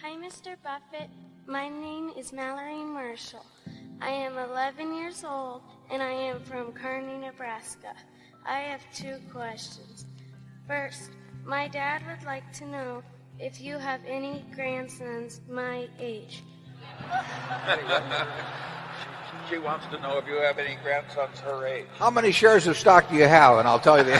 Hi, Mr. Buffett. My name is Mallory Marshall. I am 11 years old, and I am from Kearney, Nebraska. I have 2 questions. First, my dad would like to know if you have any grandsons my age. She wants to know if you have any grandsons her age. How many shares of stock do you have? And I'll tell you the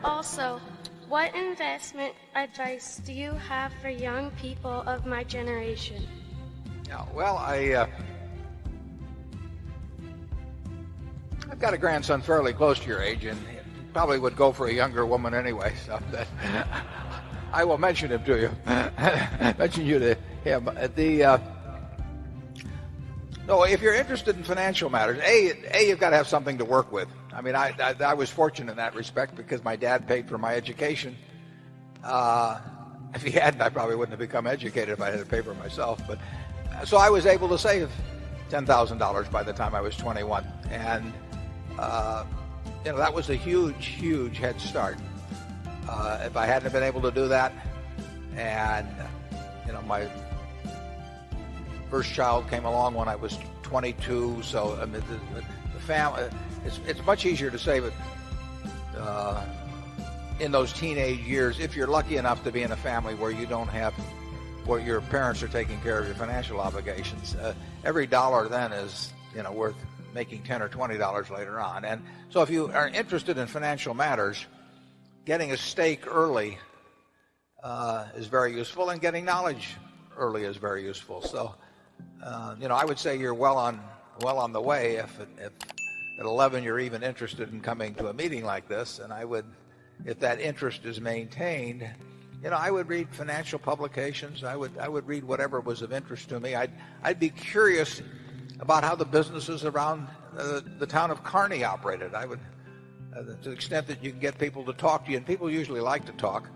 Also, what investment advice do you have for young people of my generation? Yeah, well, I've got a grandson fairly close to your age, and probably would go for a younger woman anyway. So that I will mention him to you. Mention you to him. No, if you're interested in financial matters, you've got to have something to work with. I mean, I was fortunate in that respect because my dad paid for my education. If he hadn't, I probably wouldn't have become educated if I had to pay for it myself. But so I was able to save $10,000 by the time I was 21, and that was a huge head start. If I hadn't been able to do that, and my first child came along when I was 22, so I mean, the family, it's much easier to save it in those teenage years if you're lucky enough to be in a family where where your parents are taking care of your financial obligations. Every dollar then is worth making $10 or $20 later on. And so if you are interested in financial matters, getting a stake early is very useful, and getting knowledge early is very useful. So I would say you're well on the way if at 11 you're even interested in coming to a meeting like this. And I would, if that interest is maintained, I would read financial publications. I would read whatever was of interest to me. I'd be curious about how the businesses around the town of Kearney operated. I would, to the extent that you can get people to talk to you, and people usually like to talk,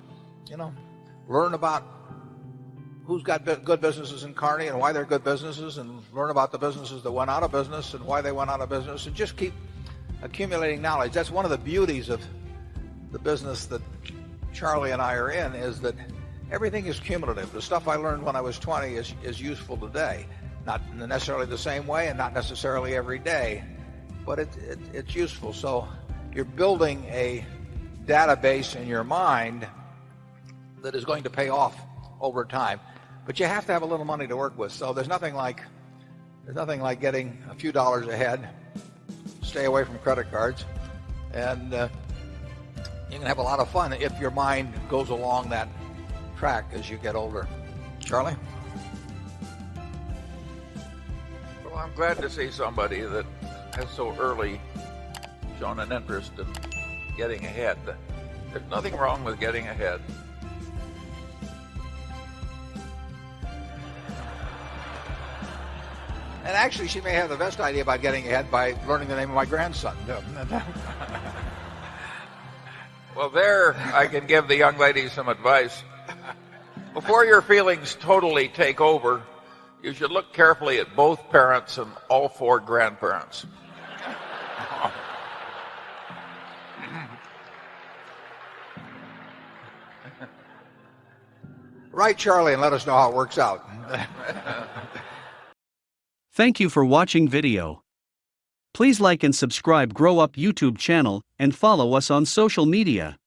learn about who's got good businesses in Kearney and why they're good businesses, and learn about the businesses that went out of business and why they went out of business, and just keep accumulating knowledge. That's one of the beauties of the business that Charlie and I are in, is that everything is cumulative. The stuff I learned when I was 20 is useful today. Not necessarily the same way and not necessarily every day, but it's useful. So you're building a database in your mind that is going to pay off over time. But you have to have a little money to work with. So there's nothing like getting a few dollars ahead. Stay away from credit cards, and you can have a lot of fun if your mind goes along that track as you get older. Charlie? Well, I'm glad to see somebody that has so early shown an interest in getting ahead. There's nothing wrong with getting ahead. And actually, she may have the best idea about getting ahead by learning the name of my grandson. Well, there I can give the young lady some advice. Before your feelings totally take over, you should look carefully at both parents and all 4 grandparents. Write Charlie and let us know how it works out. Thank you for watching video. Please like and subscribe Grow Up YouTube channel and follow us on social media.